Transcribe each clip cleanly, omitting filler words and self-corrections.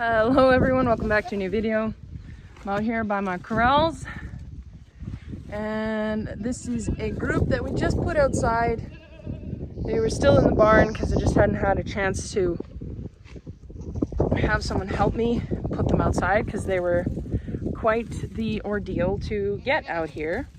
Hello everyone, welcome back to a new video. I'm out here by my corrals and this is a group that we just put outside. They were still in the barn because I just hadn't had a chance to have someone help me put them outside because they were quite the ordeal to get out here.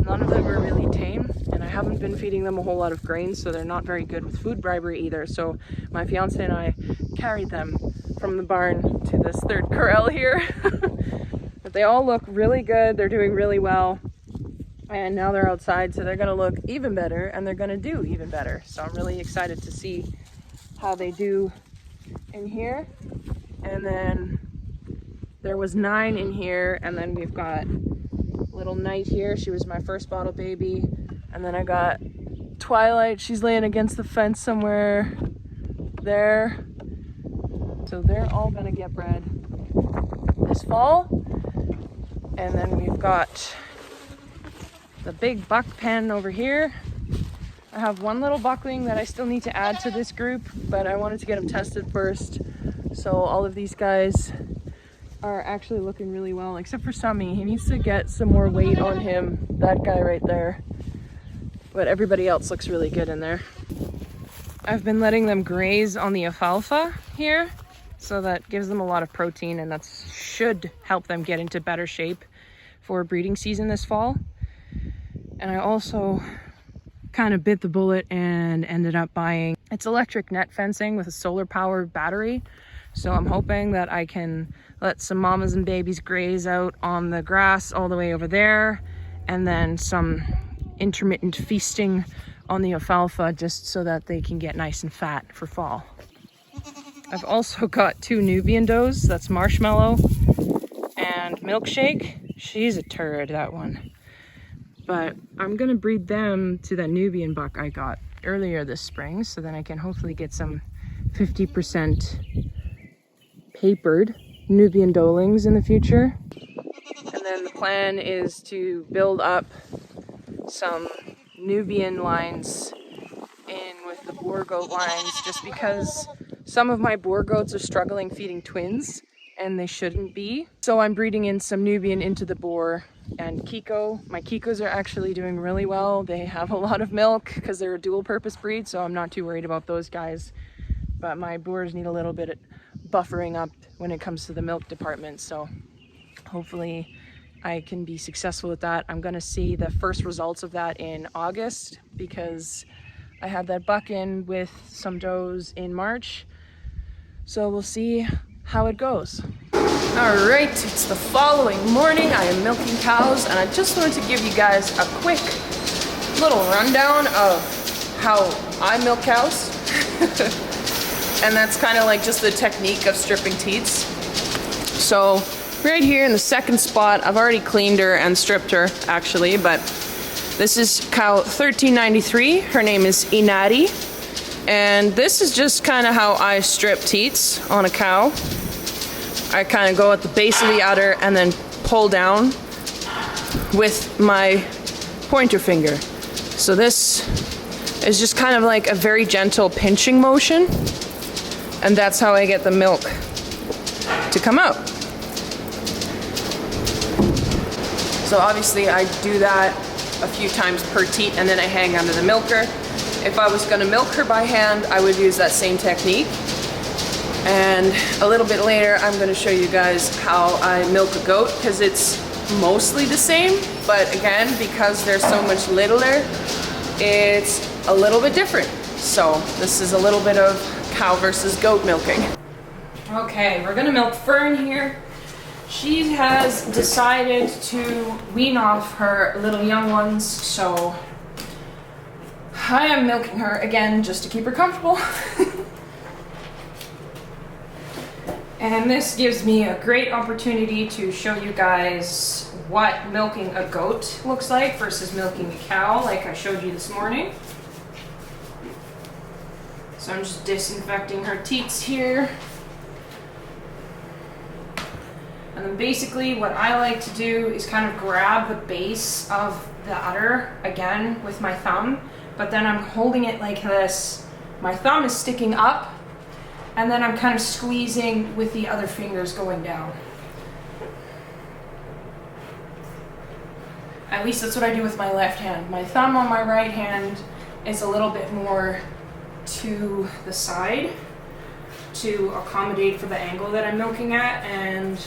None of them are really tame, and I haven't been feeding them a whole lot of grain, so they're not very good with food bribery either. So my fiance and I carried them from the barn to this third corral here. But they all look really good, they're doing really well, and now they're outside, so they're gonna look even better and they're gonna do even better. So I'm really excited to see how they do in here. And then there was 9 in here, and then we've got little Night here. She was my first bottle baby. And then I got Twilight. She's laying against the fence somewhere there. So they're all gonna get bred this fall. And then we've got the big buck pen over here. I have one little buckling that I still need to add to this group, but I wanted to get him tested first. So all of these guys are actually looking really well, except for Summy. He needs to get some more weight on him, that guy right there. But everybody else looks really good in there. I've been letting them graze on the alfalfa here, so that gives them a lot of protein, and that should help them get into better shape for breeding season this fall. And I also kind of bit the bullet and ended up buying, it's electric net fencing with a solar powered battery. So I'm hoping that I can let some mamas and babies graze out on the grass all the way over there, and then some intermittent feasting on the alfalfa just so that they can get nice and fat for fall. I've also got 2 Nubian does, that's Marshmallow and Milkshake. She's a turd, that one. But I'm gonna breed them to that Nubian buck I got earlier this spring, so then I can hopefully get some 50% papered Nubian doelings in the future. And then the plan is to build up some Nubian lines in with the boar goat lines, just because some of my boar goats are struggling feeding twins and they shouldn't be. So I'm breeding in some Nubian into the boar and Kiko. My Kikos are actually doing really well. They have a lot of milk because they're a dual purpose breed, so I'm not too worried about those guys. But my boars need a little bit of buffering up when it comes to the milk department, so hopefully I can be successful with that. I'm gonna see the first results of that in August because I had that buck in with some does in March, so we'll see how it goes. All right, it's the following morning. I am milking cows, and I just wanted to give you guys a quick little rundown of how I milk cows. And that's kind of like just the technique of stripping teats. So right here in the second spot, I've already cleaned her and stripped her actually, but this is cow 1393. Her name is Inari. And this is just kind of how I strip teats on a cow. I kind of go at the base of the udder and then pull down with my pointer finger. So this is just kind of like a very gentle pinching motion. And that's how I get the milk to come out. So obviously I do that a few times per teat, and then I hang onto the milker. If I was gonna milk her by hand, I would use that same technique. And a little bit later, I'm gonna show you guys how I milk a goat, because it's mostly the same, but again, because they're so much littler, it's a little bit different. So this is a little bit of cow versus goat milking. Okay, we're gonna milk Fern here. She has decided to wean off her little young ones, so I am milking her again just to keep her comfortable. And this gives me a great opportunity to show you guys what milking a goat looks like versus milking a cow, like I showed you this morning. So I'm just disinfecting her teats here. And then basically what I like to do is kind of grab the base of the udder again with my thumb, but then I'm holding it like this. My thumb is sticking up and then I'm kind of squeezing with the other fingers going down. At least that's what I do with my left hand. My thumb on my right hand is a little bit more to the side to accommodate for the angle that I'm milking at, and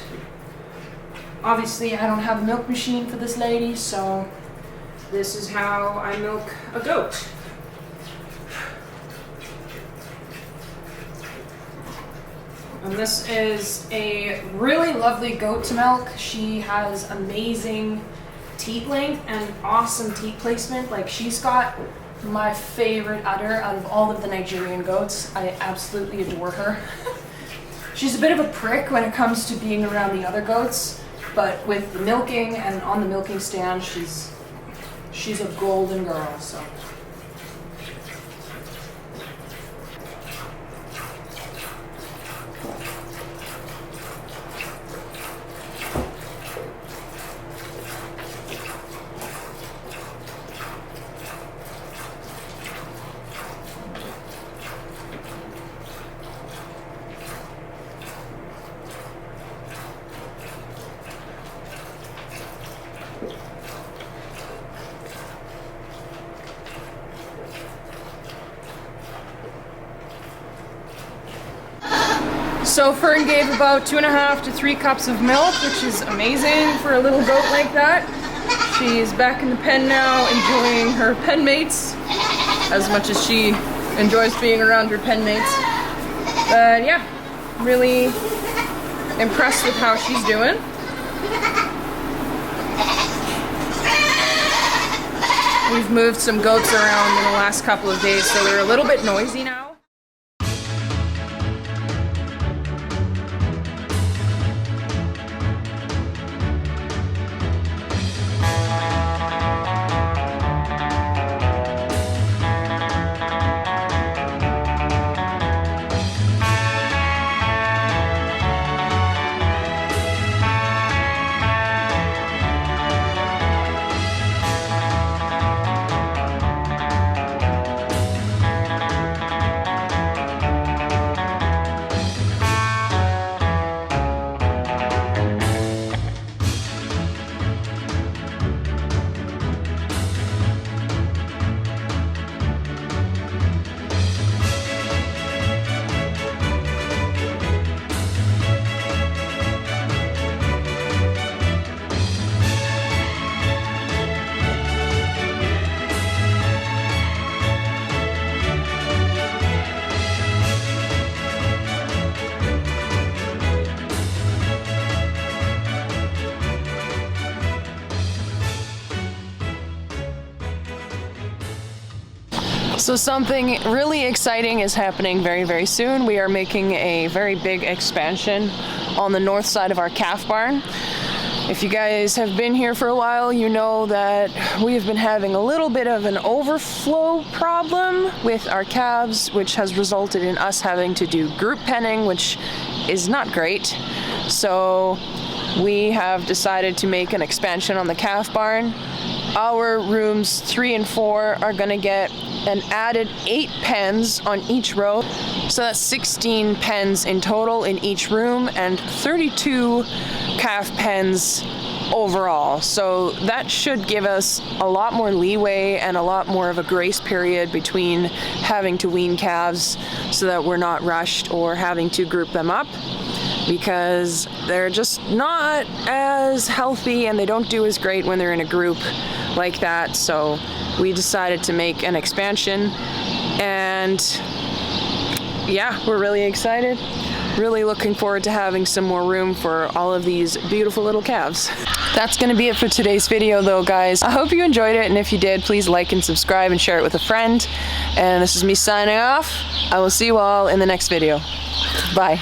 obviously I don't have a milk machine for this lady, so this is how I milk a goat. And this is a really lovely goat to milk. She has amazing teat length and awesome teat placement. Like, she's got my favorite udder out of all of the Nigerian goats. I absolutely adore her. She's a bit of a prick when it comes to being around the other goats, but with the milking and on the milking stand, she's a golden girl, so. So Fern gave about 2.5 to 3 cups of milk, which is amazing for a little goat like that. She's back in the pen now, enjoying her pen mates as much as she enjoys being around her pen mates. But yeah, really impressed with how she's doing. We've moved some goats around in the last couple of days, so they're a little bit noisy now. So something really exciting is happening very, very soon. We are making a very big expansion on the north side of our calf barn. If you guys have been here for a while, you know that we have been having a little bit of an overflow problem with our calves, which has resulted in us having to do group penning, which is not great. So we have decided to make an expansion on the calf barn. Our rooms 3 and 4 are gonna get an added 8 pens on each row. So that's 16 pens in total in each room and 32 calf pens overall. So that should give us a lot more leeway and a lot more of a grace period between having to wean calves so that we're not rushed or having to group them up, because they're just not as healthy and they don't do as great when they're in a group like that. So we decided to make an expansion, and yeah, we're really excited. Really looking forward to having some more room for all of these beautiful little calves. That's gonna be it for today's video though, guys. I hope you enjoyed it, and if you did, please like and subscribe and share it with a friend. And this is me signing off. I will see you all in the next video. Bye.